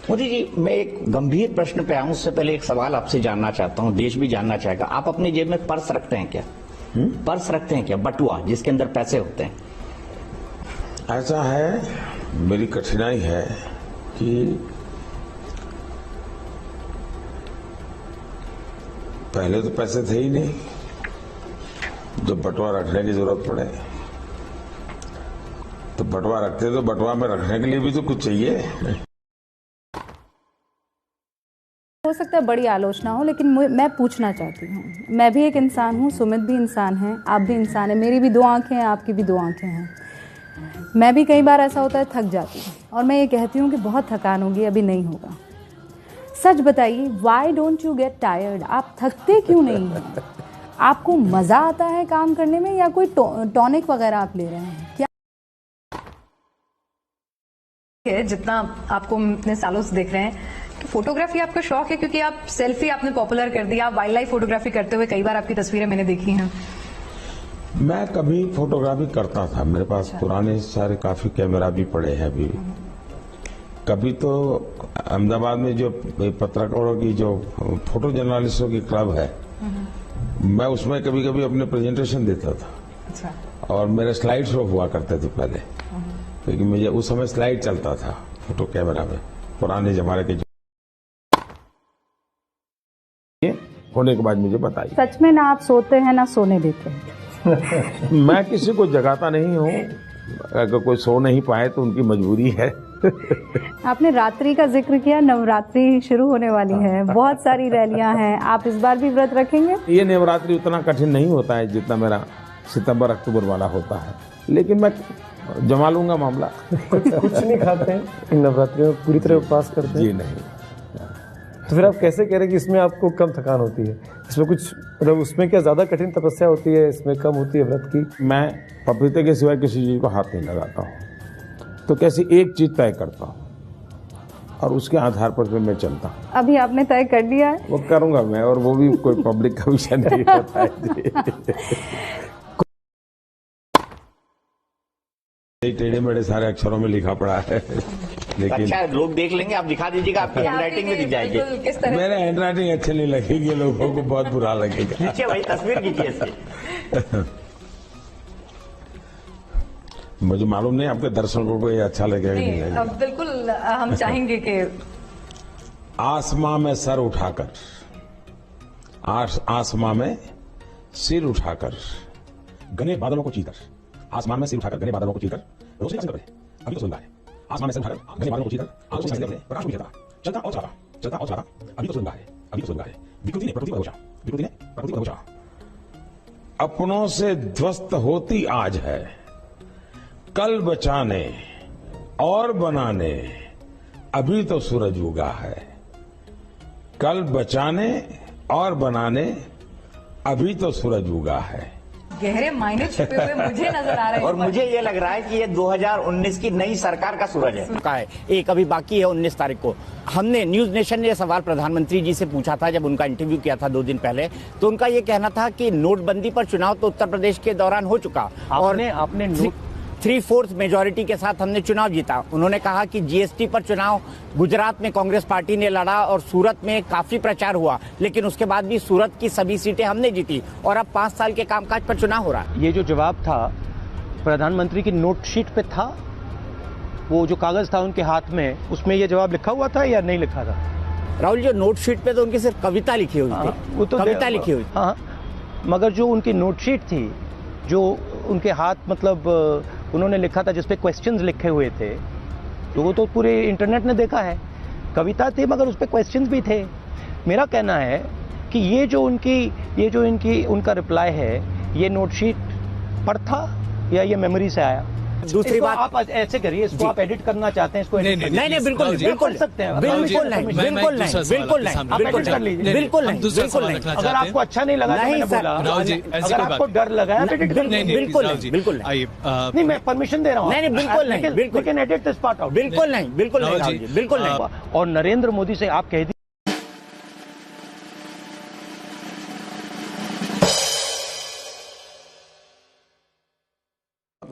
मोदी जी, मैं एक गंभीर प्रश्न पे आऊं उससे पहले एक सवाल आपसे जानना चाहता हूं, देश भी जानना चाहेगा। आप अपनी जेब में पर्स रखते हैं क्या? पर्स रखते हैं क्या, बटुआ जिसके अंदर पैसे होते हैं? ऐसा है, मेरी कठिनाई है कि पहले तो पैसे थे ही नहीं, जब बटुआ रखने की जरूरत पड़े तो बटुआ रखते, तो बटुआ में रखने के लिए भी तो कुछ चाहिए। हो सकता है बड़ी आलोचना हो, लेकिन मैं पूछना चाहती हूँ, मैं भी एक इंसान हूँ, सुमित भी इंसान है, आप भी इंसान है, मेरी भी दो आंखें हैं, आपकी भी दो आंखें हैं। मैं भी कई बार ऐसा होता है थक जाती हूँ और मैं ये कहती हूँ कि बहुत थकान होगी, अभी नहीं होगा। सच बताइए, why don't you get tired? आप थकते क्यों नहीं हैं? आपको मजा आता है काम करने में, या कोई टॉनिक वगैरह आप ले रहे हैं क्या? जितना आपको इतने सालों से देख रहे हैं कि फोटोग्राफी आपका शौक है, क्योंकि आप सेल्फी आपने पॉपुलर कर दिया, आप वाइल्ड लाइफ फोटोग्राफी करते हुए कई बार आपकी तस्वीरें मैंने देखी हैं। मैं कभी फोटोग्राफी करता था, मेरे पास पुराने सारे काफी कैमरा भी पड़े हैं अभी। कभी तो अहमदाबाद में जो पत्रकारों की जो फोटो जर्नलिस्टों की क्लब है, मैं उसमें कभी कभी अपने प्रेजेंटेशन देता था। अच्छा। और मेरे स्लाइड शो हुआ करते थे पहले, क्योंकि मुझे उस समय स्लाइड चलता था फोटो कैमरा में, पुराने जमाने के होने के बाद मुझे बताइए। सच में ना आप सोते हैं ना सोने देते हैं? मैं किसी को जगाता नहीं हूँ, अगर कोई सो नहीं पाए तो उनकी मजबूरी है। आपने रात्रि का जिक्र किया, नवरात्रि शुरू होने वाली है, बहुत सारी रैलियां हैं, आप इस बार भी व्रत रखेंगे? ये नवरात्रि उतना कठिन नहीं होता है जितना मेरा सितंबर अक्टूबर वाला होता है, लेकिन मैं जमा लूंगा मामला। कुछ नहीं खाते हैं इन नवरात्रियों में, पूरी तरह उपवास करते हैं? जी नहीं। तो फिर आप कैसे कह रहे हैं कि इसमें आपको कम थकान होती है? इसमें कुछ मतलब उसमें क्या ज्यादा कठिन तपस्या होती है, इसमें कम होती है व्रत की? मैं पपीते के सिवाय किसी चीज को हाथ नहीं लगाता हूँ, तो कैसी एक चीज तय करता हूँ और उसके आधार पर फिर मैं चलता हूँ। अभी आपने तय कर लिया है? वो करूंगा मैं, और वो भी कोई पब्लिक का विषय नहीं होता है। टेढ़े मेढ़े सारे अक्षरों में लिखा पड़ा है, लेकिन अच्छा, लोग देख लेंगे, आप दिखा दीजिएगा, आपकी हैंडराइटिंग में दिख जाएगी। मेरे हैंडराइटिंग अच्छे नहीं लगेगी, लोगों को बहुत बुरा लगेगा। खींचिए भाई, तस्वीर खींचिए इसकी। मुझे मालूम नहीं आपके दर्शकों को ये अच्छा लगेगा कि नहीं लगेगा। बिल्कुल, हम चाहेंगे कि आसमां में सर उठाकर, आसमां में सिर उठाकर, घने बादलों को चीरकर, आसमान में सिर उठाकर घने बादलों को चीरकर रोशनी का संकल्प है, अभी तो सुन रहा है। आसमान में सिर उठाकर घने बादलों को चीरकर आंखों से प्रकाश को बिखेरता, चलता और चला, चलता और चला, अभी तो सुन रहा है, अभी तो सुन रहा है। विकृति ने प्रकृति को दबोचा, विकृति ने प्रकृति को दबोचा। अपनों से ध्वस्त होती आज है, कल बचाने और बनाने अभी तो सूरज उगा है। कल बचाने और बनाने अभी तो सूरज उगा है। गहरे मायने छुपे हुए मुझे नजर आ रहे हैं। और मुझे ये लग रहा है कि ये 2019 की नई सरकार का सूरज है। एक अभी बाकी है 19 तारीख को। हमने न्यूज नेशन ने यह सवाल प्रधानमंत्री जी से पूछा था जब उनका इंटरव्यू किया था 2 दिन पहले, तो उनका ये कहना था कि नोटबंदी पर चुनाव तो उत्तर प्रदेश के दौरान हो चुका और आपने 3/4 मेजोरिटी के साथ हमने चुनाव जीता। उन्होंने कहा कि जीएसटी पर चुनाव गुजरात में कांग्रेस पार्टी ने लड़ा और सूरत में काफी प्रचार हुआ, लेकिन उसके बाद भी सूरत की सभी सीटें हमने जीती और अब 5 साल के कामकाज पर चुनाव हो रहा है। ये जो जवाब था प्रधानमंत्री की नोटशीट पे था, वो जो कागज था उनके हाथ में, उसमें ये जवाब लिखा हुआ था या नहीं लिखा था? राहुल जी, नोटशीट पे तो उनकी सिर्फ कविता लिखी हुई थी। वो तो कविता लिखी हुई। हाँ, मगर जो उनकी नोटशीट थी, जो उनके हाथ मतलब उन्होंने लिखा था, जिसपे क्वेश्चंस लिखे हुए थे, तो वो तो पूरे इंटरनेट ने देखा है। कविता थी मगर उस पे क्वेश्चंस भी थे। मेरा कहना है कि ये जो उनका रिप्लाई है, ये नोटशीट पर था या ये मेमोरी से आया? दूसरी बात, आप ऐसे करिए, इसको आप एडिट करना चाहते हैं, इसको नहीं, बिल्कुल बिल्कुल सकते हैं, बिल्कुल नहीं, बिल्कुल नहीं, बिल्कुल नहीं, बिल्कुल नहीं, बिल्कुल नहीं। अगर आपको अच्छा नहीं लगा, नहीं सर, अगर आपको डर लगा, बिल्कुल नहीं, बिल्कुल नहीं, मैं परमिशन दे रहा हूँ। नहीं, बिल्कुल नहीं, बिल्कुल एडिट दिस पार्ट आउट। बिल्कुल नहीं, बिल्कुल नहीं, बिल्कुल नहीं। और नरेंद्र मोदी से आप कह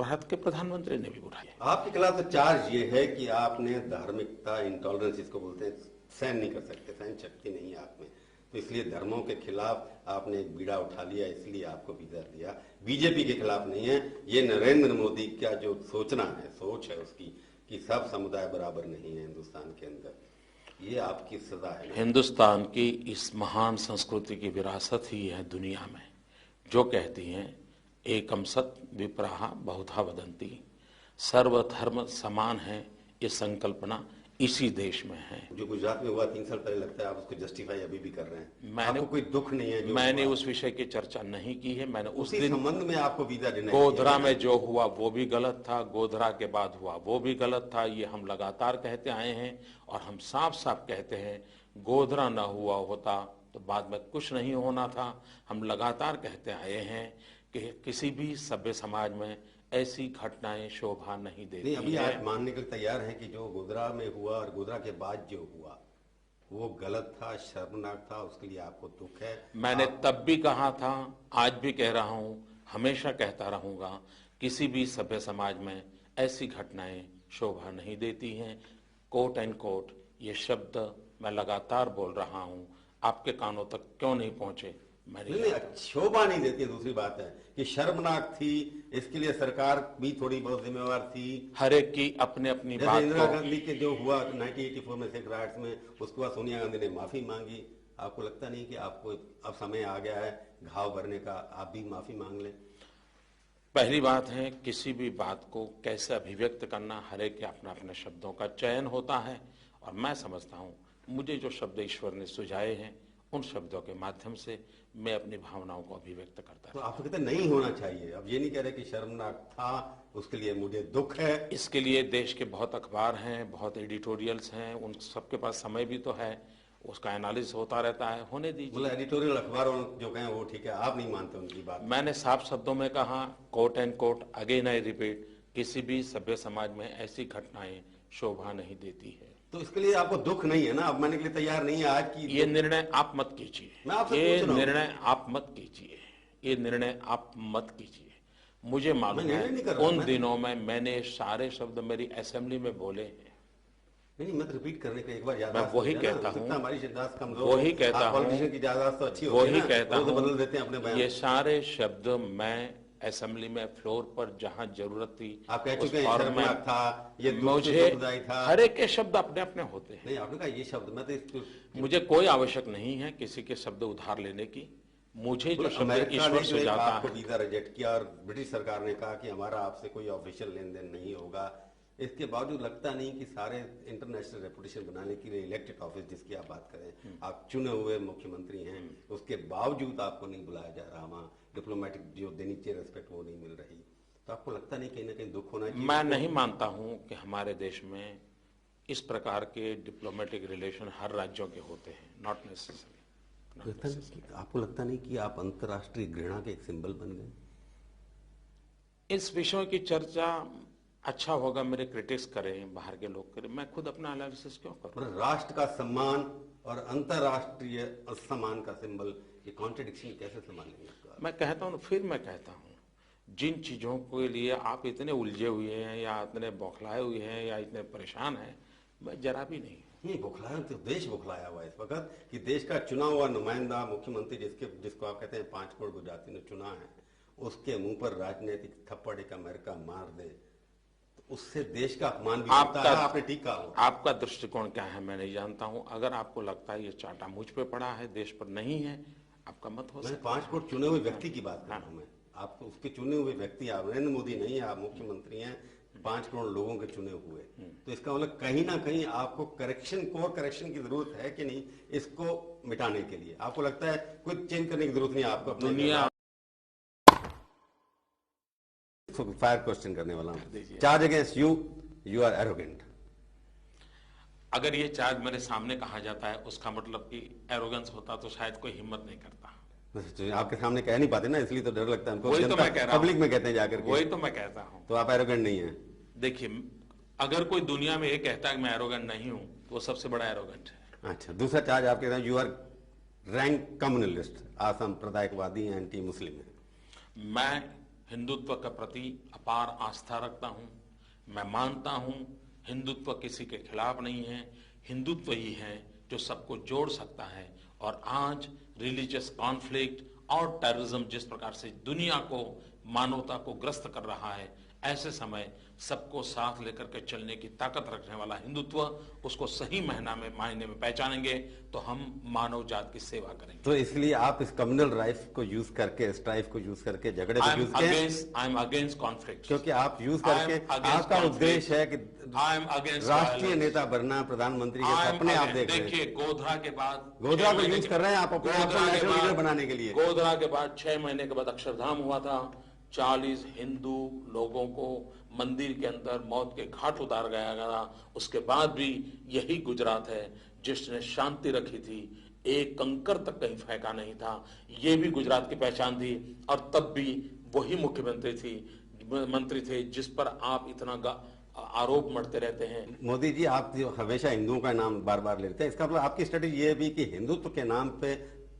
भारत के प्रधानमंत्री ने भी उठाई। आपके खिलाफ तो चार्ज ये है कि आपने धार्मिकता, इंटॉलरेंस जिसको बोलते हैं, सहन नहीं कर सकते, सहन शक्ति नहीं है आप में, तो इसलिए धर्मों के खिलाफ आपने एक बीड़ा उठा लिया, इसलिए आपको वीजा दिया। बीजेपी के खिलाफ नहीं है। ये नरेंद्र मोदी का जो सोचना है, सोच है उसकी कि सब समुदाय बराबर नहीं है हिंदुस्तान के अंदर, ये आपकी सजा है। हिंदुस्तान की इस महान संस्कृति की विरासत ही है दुनिया में, जो कहती हैं एकम सत विप्राहा बहुधा वदंती, सर्वधर्म समान है, ये संकल्पना इसी देश में है। जो गुजरात में हुआ 3 साल पहले, लगता है आप उसको जस्टिफाई अभी भी कर रहे हैं। आपको कोई दुख नहीं है? मैंने उस विषय की चर्चा नहीं की है। मैंने उस दिन संबंध में आपको वीजा देना, गोधरा में जो हुआ वो भी गलत था, गोधरा के बाद हुआ वो भी गलत था, ये हम लगातार कहते आए हैं और हम साफ साफ कहते हैं गोधरा न हुआ होता तो बाद में कुछ नहीं होना था। हम लगातार कहते आए हैं कि किसी भी सभ्य समाज में ऐसी घटनाएं शोभा नहीं देती। अभी आप मानने के लिए तैयार हैं कि जो गोधरा में हुआ और गोधरा के बाद जो हुआ वो गलत था, शर्मनाक था, उसके लिए आपको दुख है? मैंने तब भी कहा था, आज भी कह रहा हूं, हमेशा कहता रहूंगा, किसी भी सभ्य समाज में ऐसी घटनाएं शोभा नहीं देती हैं। कोट एंड कोट ये शब्द मैं लगातार बोल रहा हूं, आपके कानों तक क्यों नहीं पहुंचे? नहीं, शोभा नहीं देती है। दूसरी बात है कि शर्मनाक थी, इसके लिए सरकार भी थोड़ी बहुत जिम्मेवार थी। हर एक की अपने अपनी बात। इंदिरा गांधी के जो हुआ 1984 में सिख राइट्स में, उसके बाद सोनिया गांधी ने माफी मांगी। आपको लगता नहीं कि आपको अब समय आ गया है घाव भरने का, आप भी माफी मांग लें? पहली बात है, किसी भी बात को कैसे अभिव्यक्त करना, हर एक के अपना अपने शब्दों का चयन होता है और मैं समझता हूँ मुझे जो शब्द ईश्वर ने सुझाए हैं उन शब्दों के माध्यम से मैं अपनी भावनाओं को अभिव्यक्त करता तो आप कहते नहीं होना चाहिए। अब ये नहीं कह रहे कि शर्मनाक था, उसके लिए मुझे दुख है। इसके लिए देश के बहुत अखबार हैं, बहुत एडिटोरियल्स हैं, उन सबके पास समय भी तो है, उसका एनालिसिस होता रहता है, होने दीजिए। मतलब एडिटोरियल अखबारों जो कहें वो ठीक है, आप नहीं मानते उनकी बात? मैंने साफ शब्दों में कहा, quote and quote, again I repeat, किसी भी सभ्य समाज में ऐसी घटनाएं शोभा नहीं देती है। तो इसके लिए आपको दुख नहीं है ना? अब मानने के लिए तैयार नहीं है आज की? ये निर्णय आप मत कीजिए, ये निर्णय आप मत कीजिए, ये निर्णय आप मत कीजिए। मुझे मालूम है उन दिनों में मैंने सारे शब्द मेरी असेंबली में बोले हैं। नहीं, मत रिपीट करने का एक बार याद। मैं वही कहता हूँ, हमारी याददाश्त कमजोर, वही कहता हूँ, पॉलिटिशियन की याददाश्त तो अच्छी होती है, वही कहता हूँ, बदल देते हैं अपने बयान। ये सारे शब्द मैं असेंबली में फ्लोर पर जहां जरूरत थी आप कह चुके हैं, शर्मनाक था, ये मुझे हर एक के शब्द अपने अपने होते हैं। नहीं, आपने कहा ये शब्द, मैं तो मुझे कोई आवश्यक नहीं है किसी के शब्द उधार लेने की। मुझे जो शब्द ईश्वर सुझाता है। वीजा रिजेक्ट किया और ब्रिटिश सरकार ने कहा कि हमारा आपसे कोई ऑफिशियल लेन देन नहीं होगा। इसके बावजूद लगता नहीं कि सारे इंटरनेशनल रेपुटेशन बनाने के लिए इलेक्टेड ऑफिस जिसकी आप बात करें, आप चुने हुए मुख्यमंत्री हैं, उसके बावजूद आपको नहीं बुलाया जा रहा, वहाँ डिप्लोमेटिक जो देनी चाहिए रेस्पेक्ट वो नहीं मिल रही, तो आपको लगता नहीं कहीं ना कहीं दुख होना चाहिए? मैं नहीं मानता हूं कि हमारे देश में इस प्रकार के डिप्लोमेटिक रिलेशन हर राज्यों के होते हैं, नॉट नेसेसरी। आपको लगता नहीं कि आप अंतर्राष्ट्रीय घृणा के एक सिंबल बन गए? इस विषय की चर्चा अच्छा होगा मेरे क्रिटिक्स करें, बाहर के लोग करें, मैं खुद अपना एनालिसिस क्यों करूं? राष्ट्र का सम्मान और अंतर्राष्ट्रीय सम्मान का सिंबल, ये कॉन्ट्रडिक्शन कैसे संभालेंगे? मैं कहता हूं, फिर मैं कहता हूं, जिन चीजों के लिए आप इतने उलझे हुए हैं या इतने बौखलाए हुए हैं या इतने परेशान हैं, मैं जरा भी नहीं बौखलाया, तो देश बौखलाया हुआ है इस वक्त कि देश का चुना हुआ नुमाइंदा मुख्यमंत्री जिसको आप कहते हैं 5 करोड़ गुजराती ने चुना है, उसके मुंह पर राजनीतिक थप्पड़ एक अमेरिका मार दे, उससे देश का अपमान भी होता है। आपने ठीक कहा। आपका दृष्टिकोण क्या है मैं नहीं जानता हूं। अगर आपको लगता है ये चाटा मुझ पे पड़ा है, देश पर नहीं है, आपका मत हो सकता है। 5 करोड़ चुने हुए व्यक्ति की बात कर रहा हूं मैं। आप उसके चुने हुए व्यक्ति, आप नरेंद्र मोदी नहीं, आप मुख्यमंत्री हैं, 5 करोड़ लोगों के चुने हुए, तो इसका मतलब कहीं ना कहीं आपको कोर करेक्शन की जरूरत है कि नहीं इसको मिटाने के लिए? आपको लगता है कोई चेंज करने की जरूरत नहीं है आपको? दुनिया फायर क्वेश्चन करने वाला हूं। Charge against you are arrogant. अगर ये चार्ज मेरे सामने कहा जाता है उसका मतलब कि एरोगेंस होता तो शायद कोई हिम्मत नहीं करता। आपके सामने कह नहीं पाते ना, इसलिए तो डर लगता है हमको। वही तो मैं कह रहा हूं, पब्लिक में कहते हैं जाकर के। वही तो मैं कहता हूं। तो आप एरोगेंट नहीं है? देखिए, अगर कोई दुनिया में ये कहता है कि मैं एरोगेंट नहीं हूं तो वो सबसे बड़ा एरोगेंट है। अच्छा, दूसरा चार्ज आप कहते हैं यू आर रैंक कम्युनलिस्ट, असंप्रदायिकवादी, एंटी मुस्लिम है। मैं हिंदुत्व के प्रति अपार आस्था रखता हूं। मैं मानता हूं हिंदुत्व किसी के खिलाफ नहीं है, हिंदुत्व ही है जो सबको जोड़ सकता है। और आज रिलीजियस कॉन्फ्लिक्ट और टेररिज्म जिस प्रकार से दुनिया को, मानवता को ग्रस्त कर रहा है, ऐसे समय सबको साथ लेकर के चलने की ताकत रखने वाला हिंदुत्व, उसको सही मायने में पहचानेंगे तो हम मानव जात की सेवा करेंगे। तो इसलिए आप इस कम्युनल राइफ को यूज करके, स्ट्राइफ को यूज करके, झगड़े को यूज करके, आई एम अगेंस्ट कॉन्फ्लिक्ट, क्योंकि आप यूज करके आपका उद्देश्य है कि आई एम अगेंस्ट राष्ट्रीय नेता बनना, प्रधानमंत्री के सपने आप देख रहे हैं। देखिए, गोधरा के बाद, गोधरा को यूज कर रहे हैं आप अपने आप को नेशनल लीडर बनाने के लिए। गोधरा के बाद 6 महीने के बाद अक्षरधाम हुआ था। 40 हिंदू लोगों को मंदिर के अंदर मौत के घाट उतार गया गया। उसके बाद भी यही गुजरात है जिसने शांति रखी थी, एक कंकर तक कहीं फेंका नहीं था। ये भी गुजरात की पहचान थी। और तब भी वही मंत्री थे जिस पर आप इतना आरोप मढ़ते रहते हैं। मोदी जी, आप जो हमेशा हिंदुओं का नाम बार बार लेते हैं, इसका मतलब आपकी स्ट्रेटेजी ये भी कि हिंदुत्व के नाम पे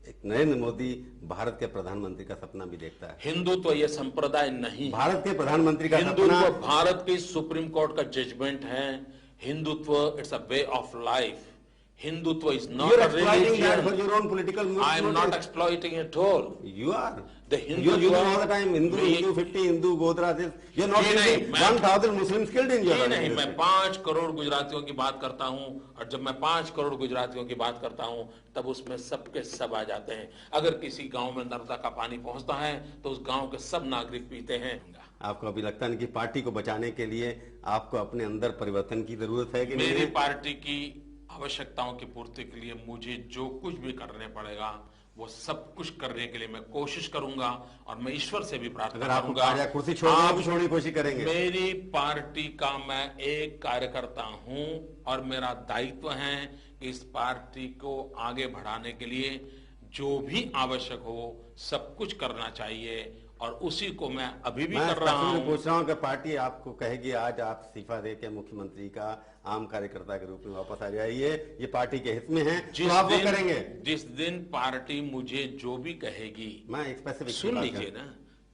एक नरेंद्र मोदी भारत के प्रधानमंत्री का सपना भी देखता है। हिंदुत्व ये संप्रदाय नहीं, भारत के प्रधानमंत्री का हिंदुत्व भारत की सुप्रीम कोर्ट का जजमेंट है। Hindutva it's a way of life. Hindutva is not a religion. For your own political movement. I am not exploiting at all. You are. The Hindu. You do all the time Hindu 50, Hindu Godhra this. You are not using 1,000 Muslims killed in your. नहीं, मैं 5 करोड़ गुजरातियों की बात करता हूँ, और जब मैं 5 करोड़ गुजरातियों की बात करता हूँ तब उसमें सबके सब आ जाते हैं। अगर किसी गांव में नर्मदा का पानी पहुंचता है तो उस गांव के सब नागरिक पीते हैं। आपको अभी लगता नहीं कि पार्टी को बचाने के लिए आपको अपने अंदर परिवर्तन की जरूरत है? कि मेरी पार्टी की आवश्यकताओं की पूर्ति के लिए मुझे जो कुछ भी करने पड़ेगा वो सब कुछ करने के लिए मैं कोशिश करूंगा, और मैं ईश्वर से भी प्रार्थना करूंगा। कुर्सी छोड़ने की छोड़ने की कोशिश करेंगे। मेरी पार्टी का मैं एक कार्यकर्ता हूं और मेरा दायित्व है कि इस पार्टी को आगे बढ़ाने के लिए जो भी आवश्यक हो सब कुछ करना चाहिए, और उसी को मैं अभी भी कर रहा हूं। पूछ रहा हूं कि पार्टी आपको कहेगी आज आप इस्तीफा देके मुख्यमंत्री का आम कार्यकर्ता के रूप में वापस आ जाइए, ये पार्टी के हित में है, तो आप वो करेंगे? जिस दिन पार्टी मुझे जो भी कहेगी, मैं एक स्पेसिफिक सुन लीजिए ना,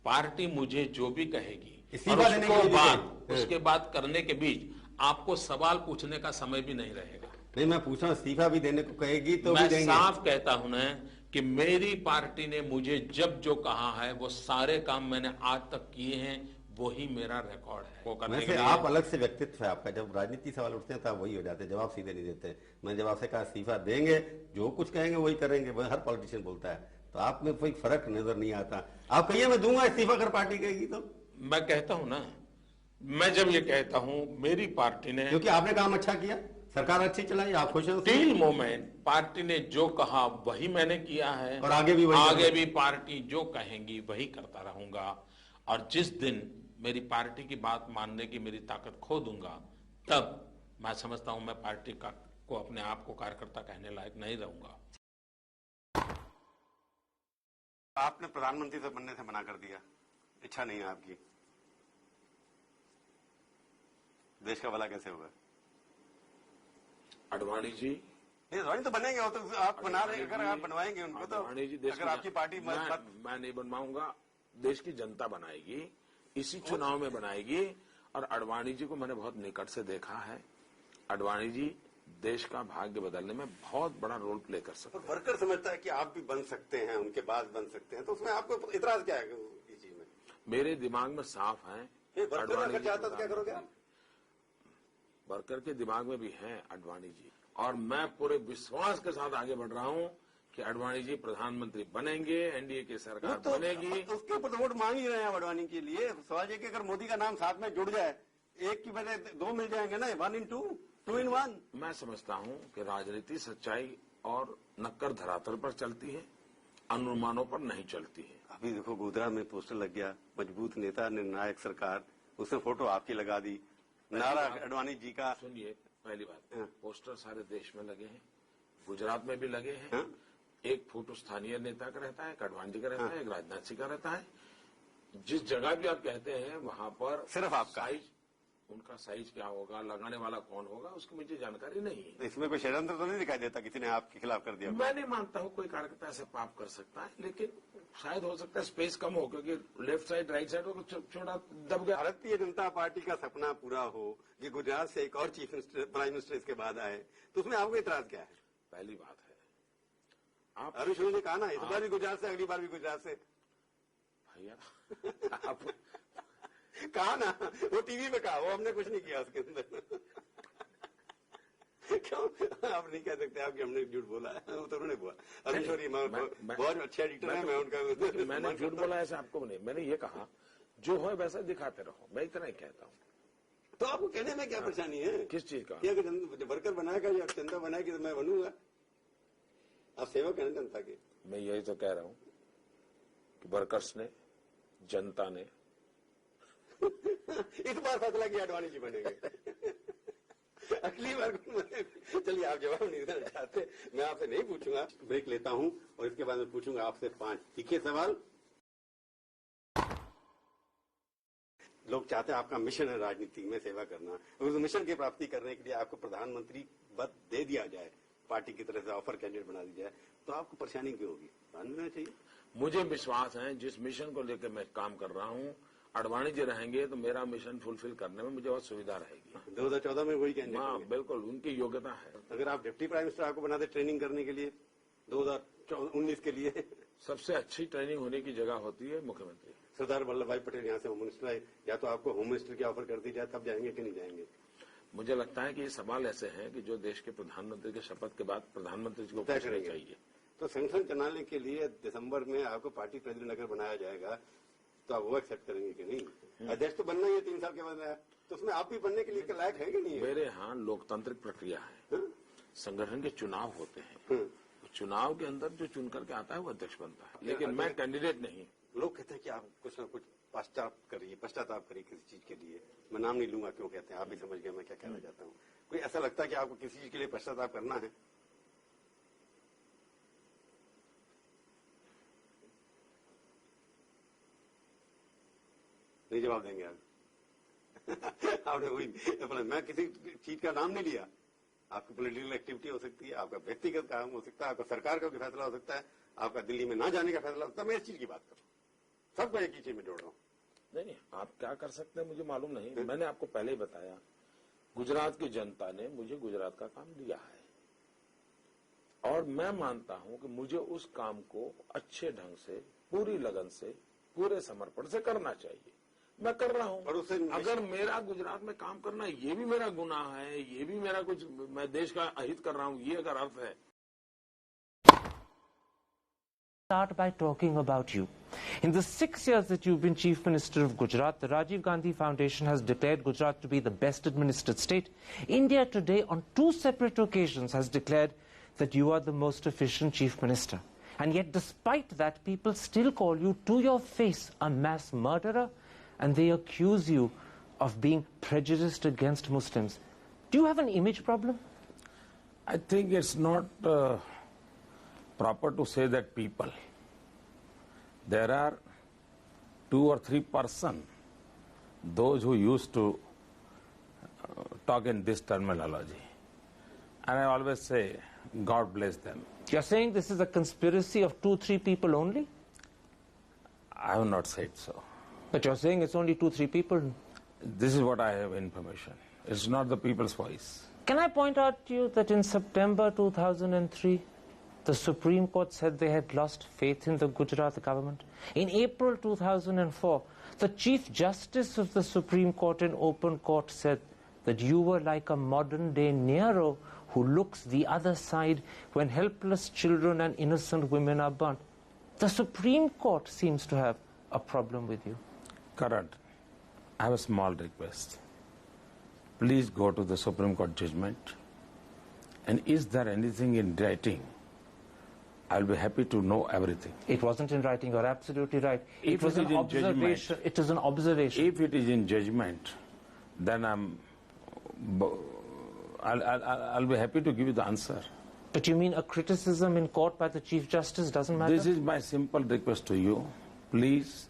पार्टी मुझे जो भी कहेगी इस्तीफा देने के बाद, उसके बाद करने के बीच आपको सवाल पूछने का समय भी नहीं रहेगा। नहीं, मैं पूछ रहा हूं इस्तीफा भी देने को कहेगी तो मैं भी देंगे। साफ कहता हूं ना कि मेरी पार्टी ने मुझे जब जो कहा है वो सारे काम मैंने आज तक किए हैं, वही मेरा रिकॉर्ड है। वो करने के लिए आप अलग से व्यक्तित्व है आपका, जब राजनीति सवाल उठते हैं तब वही हो जाते हैं, जवाब सीधे नहीं देते। मैं जब आपसे कहा इस्तीफा देंगे, जो कुछ कहेंगे वही करेंगे, हर पॉलिटिशियन बोलता है, तो आप में कोई फर्क नजर नहीं आता। आप कहिए मैं दूंगा इस्तीफा अगर पार्टी कहेगी तो। मैं कहता हूं ना, मैं जब ये कहता हूं मेरी पार्टी ने, क्योंकि आपने काम अच्छा किया, सरकार अच्छी चलाई, आप खुश हैं? टिल मोमेंट पार्टी ने जो कहा वही मैंने किया है, और आगे भी पार्टी जो कहेंगी वही करता रहूंगा। और जिस दिन मेरी पार्टी की बात मानने की मेरी ताकत खो दूंगा, तब मैं समझता हूं मैं पार्टी को अपने आप को कार्यकर्ता कहने लायक नहीं रहूंगा। आपने प्रधानमंत्री से बनने से मना कर दिया, इच्छा नहीं है आपकी, देश का भला कैसे होगा? अडवाणी जी अडवाणी तो बनेंगे, वो तो आप बना रहे, अगर आप बनवाएंगे उनको तो, अडवाणी जी अगर आपकी पार्टी मैं नहीं बनवाऊंगा, देश की जनता बनाएगी, इसी चुनाव में बनाएगी। और अडवाणी जी को मैंने बहुत निकट से देखा है। अडवाणी जी देश का भाग्य बदलने में बहुत बड़ा रोल प्ले कर सकते हैं। वर्कर समझता है कि आप भी बन सकते हैं, उनके बाद बन सकते हैं, तो उसमें आपको इतराज क्या है इस चीज में? मेरे दिमाग में साफ है। वर्कर चाहता तो क्या करोगे आप? वर्कर के दिमाग में भी है अडवाणी जी, और मैं पूरे विश्वास के साथ आगे बढ़ रहा हूं कि अडवाणी जी प्रधानमंत्री बनेंगे, एनडीए की सरकार बनेगी। उसके ऊपर वोट मांग ही रहे हैं अडवाणी के लिए। सवाल ये कि अगर मोदी का नाम साथ में जुड़ जाए, एक की बजाय 2 मिल जाएंगे ना, 1 in 2, 2 in 1। मैं समझता हूं कि राजनीति सच्चाई और नक्कर धरातल पर चलती है, अनुमानों पर नहीं चलती है। अभी देखो गोधरा में पोस्टर लग गया, मजबूत नेता निर्णायक सरकार, उसने फोटो आपकी लगा दी, नारा अडवाणी जी का। सुनिए, पहली बात, पोस्टर सारे देश में लगे हैं, गुजरात में भी लगे हैं। एक फोटो स्थानीय नेता का रहता है, एक अडवाणी जी का रहता है, एक राजनाथ सिंह का रहता है। जिस जगह भी आप कहते हैं वहां पर सिर्फ आपका उनका साइज क्या होगा, लगाने वाला कौन होगा, उसकी मुझे जानकारी नहीं है। तो इसमें कोई षड्यंत्र तो नहीं दिखाई देता किसी ने आपके खिलाफ कर दिया? मैं नहीं मानता हूं कोई कार्यकर्ता ऐसे पाप कर सकता है, लेकिन शायद हो सकता है स्पेस कम हो, क्योंकि लेफ्ट साइड राइट साइड को छोटा दब गया। भारतीय जनता पार्टी का सपना पूरा हो कि गुजरात से एक और चीफ मिनिस्टर, प्राइम मिनिस्टर इसके बाद आए, तो उसमें आपको इतराज क्या है? पहली बात है, आप अरुण शोरी ने कहा ना, इस बार भी गुजरात से, अगली बार भी गुजरात से। भैया आप कहा ना, वो टीवी में कहा, वो हमने कुछ नहीं किया उसके अंदर। क्यों आप नहीं कह सकते आप कि हमने झूठ बोला है? वो तो उन्होंने बोला। अरुण शोरी बहुत अच्छा एडिटर है, मैं उनका मैंने झूठ बोला ऐसा आपको नहीं, मैंने ये कहा जो हो वैसा दिखाते रहो, मैं इतना ही कहता हूँ। तो आपको कहने में क्या परेशानी है? किस चीज का? अगर वर्कर बनाएगा या चंदा बनाएगी तो मैं बनूंगा। आप सेवक है जनता के। मैं यही तो कह रहा हूँ कि वर्कर्स ने, जनता ने इस बार फैसला किया अडवाणी जी बनेंगे। अगली बार चलिए आप जवाब नहीं देना चाहते, मैं आपसे नहीं पूछूंगा। ब्रेक लेता हूं और इसके बाद में पूछूंगा आपसे 5 तीखे सवाल। लोग चाहते हैं, आपका मिशन है राजनीति में सेवा करना, उस मिशन की प्राप्ति करने के लिए आपको प्रधानमंत्री पद दे दिया जाए, पार्टी की तरफ से ऑफर कैंडिडेट बना दी जाए, तो आपको परेशानी क्यों होगी? मानना चाहिए। मुझे विश्वास है जिस मिशन को लेकर मैं काम कर रहा हूँ, अडवाणी जी रहेंगे तो मेरा मिशन फुलफिल करने में मुझे बहुत सुविधा रहेगी। 2014 में वही कैंडिडेट? हाँ बिल्कुल, उनकी योग्यता है। अगर आप डिप्टी प्राइम मिनिस्टर आपको बनाते ट्रेनिंग करने के लिए 2019 के लिए, सबसे अच्छी ट्रेनिंग होने की जगह होती है मुख्यमंत्री। सरदार वल्लभ भाई पटेल यहाँ से होम मिनिस्टर आए, या तो आपको होम मिनिस्टर की ऑफर कर दी जाए, तब जाएंगे कि नहीं जाएंगे? मुझे लगता है कि ये सवाल ऐसे हैं कि जो देश के प्रधानमंत्री के शपथ के बाद प्रधानमंत्री जी को पूछना चाहिए। तो संगठन चलाने के लिए दिसंबर में आपको पार्टी प्रेसिडेंट अगर बनाया जाएगा तो आप वो एक्सेप्ट करेंगे कि नहीं? अध्यक्ष तो बनना ही है 3 साल के बाद, तो उसमें आप भी बनने के लिए लायक है कि नहीं? मेरे यहाँ लोकतांत्रिक प्रक्रिया है, संगठन के चुनाव होते हैं, चुनाव के अंदर जो चुन करके आता है वो अध्यक्ष बनता है, लेकिन मैं कैंडिडेट नहीं। लोग कहते हैं कि आप कुछ न कुछ पश्चाताप करिए किसी चीज के लिए। मैं नाम नहीं लूंगा क्यों कहते हैं, आप भी समझ गए मैं क्या कहना चाहता हूँ। कोई ऐसा लगता है कि आपको किसी चीज के लिए पश्चाताप करना है? नहीं जवाब देंगे आप? आपने वही, मैं किसी चीज का नाम नहीं लिया। आपकी पॉलिटिकल एक्टिविटी हो सकती है, आपका व्यक्तिगत काम हो सकता है, आपका सरकार का भी फैसला हो सकता है, आपका दिल्ली में ना जाने का फैसला हो सकता है। मैं इस चीज की बात कर रहा हूँ, सबको एक ही चीज में जोड़ रहा हूँ। नहीं, आप क्या कर सकते हैं मुझे मालूम नहीं। मैंने आपको पहले ही बताया, गुजरात की जनता ने मुझे गुजरात का काम दिया है और मैं मानता हूं कि मुझे उस काम को अच्छे ढंग से, पूरी लगन से, पूरे समर्पण से करना चाहिए। मैं कर रहा हूं। और उससे अगर मेरा गुजरात में काम करना ये भी मेरा गुनाह है, ये भी मेरा कुछ, मैं देश का अहित कर रहा हूं, ये अगर अर्थ है। Start by talking about you. In the 6 years that you've been Chief Minister of Gujarat, the Rajiv Gandhi Foundation has declared Gujarat to be the best administered state. India today, on 2 separate occasions, has declared that you are the most efficient Chief Minister. And yet, despite that, people still call you to your face a mass murderer, and they accuse you of being prejudiced against Muslims. Do you have an image problem? I think it's not proper to say that people. There are 2 or 3 persons, those who used to talk in this terminology. And I always say, God bless them. You're saying this is a conspiracy of 2-3 people only? I have not said so. But you're saying it's only 2-3 people. This is what I have information. It's not the people's voice. Can I point out to you that in September 2003, the Supreme Court said they had lost faith in the Gujarat government. In April 2004, the Chief Justice of the Supreme Court in open court said that you were like a modern-day Nero who looks the other side when helpless children and innocent women are burnt. The Supreme Court seems to have a problem with you. Karan, I have a small request. Please go to the Supreme Court judgment. And is there anything in writing? I'll be happy to know everything. It wasn't in writing, you're absolutely right. If it was it an is in observation. judgment, it is an observation. If it is in judgment, then I'll be happy to give you the answer. But you mean a criticism in court by the Chief Justice doesn't matter? This is my simple request to you. Please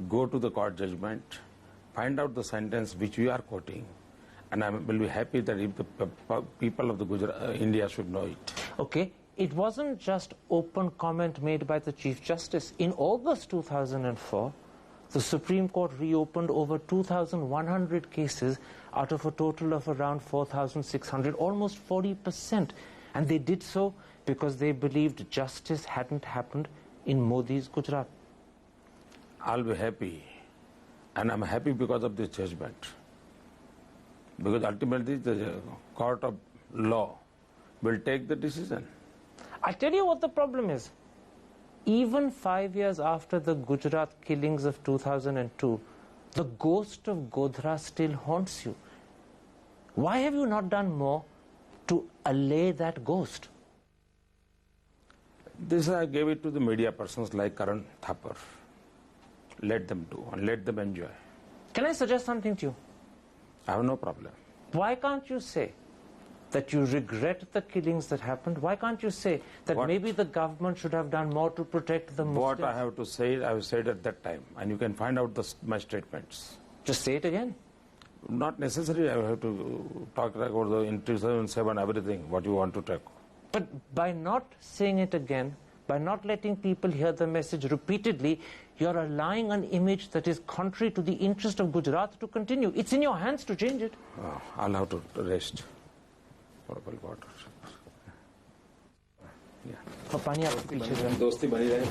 go to the court judgment find out the sentence which we are quoting, and I will be happy that if the people of the India should know it. Okay, it wasn't just open comment made by the Chief Justice. In August 2004, the Supreme Court reopened over 2,100 cases out of a total of around 4,600, almost 40%. And they did so because they believed justice hadn't happened in Modi's Gujarat. I'll be happy, and I'm happy because of this judgment. Because ultimately the court of law will take the decision. I tell you what the problem is. Even 5 years after the Gujarat killings of 2002, the ghost of Godhra still haunts you. Why have you not done more to allay that ghost? This I gave it to the media persons like Karan Thapar. Let them do and let them enjoy. Can I suggest something to you? I have no problem. Why can't you say that you regret the killings that happened? Why can't you say that maybe the government should have done more to protect the Muslims? What I have to say, I have said at that time, and you can find out my statements. Just say it again. Not necessary. I have to talk about the in 2007 everything what you want to talk. But by not saying it again, by not letting people hear the message repeatedly, you're allowing an image that is contrary to the interest of Gujarat to continue. It's in your hands to change it. I'll have to rest. Portable water. Yeah. दोस्ती बनी रहे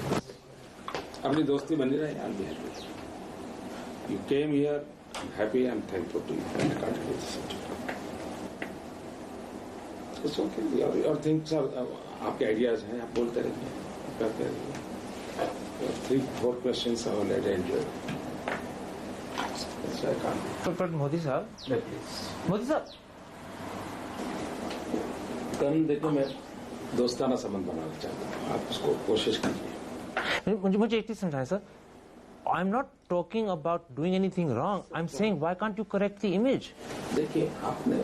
अपनी दोस्ती बनी रहे I'll be happy. You came here, I'm happy, I'm thankful to you. I can't do this. It's okay. Your things are आपके ideas हैं आप बोलते रहिए करते रहिए. 3-4 questions I will enjoy. That's why I can't. But Modi sahab, Please. Modi sahab. देखो मैं दोस्ताना संबंध बनाना चाहता हूँ आप उसको कोशिश कीजिए मुझे एक चीज समझाएं sir I am not talking about doing anything wrong I am saying why can't you correct the image देखिए आपने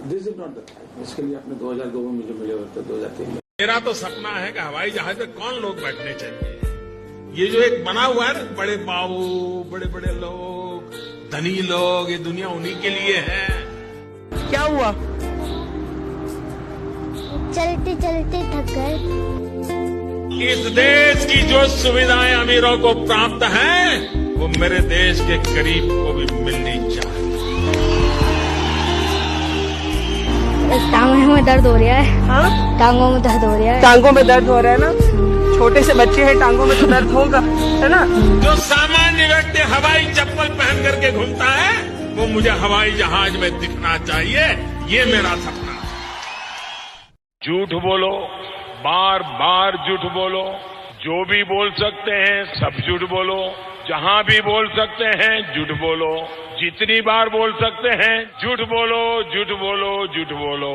this is not the time इसके लिए आपने 2002 में मुझे मिले होते 2003 में मेरा तो सपना है कि हवाई जहाज में कौन लोग बैठने चाहिए ये जो एक बना हुआ है ना बड़े बाबू बड़े बड़े लोग धनी लोग ये दुनिया उन्हीं के लिए है क्या हुआ चलते चलते थक गए इस देश की जो सुविधाएं अमीरों को प्राप्त हैं वो मेरे देश के गरीब को भी मिलनी चाहिए टांगों में दर्द हो रहा है हाँ टांगों में दर्द हो रहा है टांगों में दर्द हो रहा है ना छोटे से बच्चे हैं टांगों में तो दर्द होगा है ना जो सामान्य व्यक्ति हवाई चप्पल पहन करके घूमता है वो मुझे हवाई जहाज में दिखना चाहिए ये मेरा सपना झूठ बोलो बार बार झूठ बोलो जो भी बोल सकते हैं सब झूठ बोलो जहां भी बोल सकते हैं झूठ बोलो जितनी बार बोल सकते हैं झूठ बोलो झूठ बोलो झूठ बोलो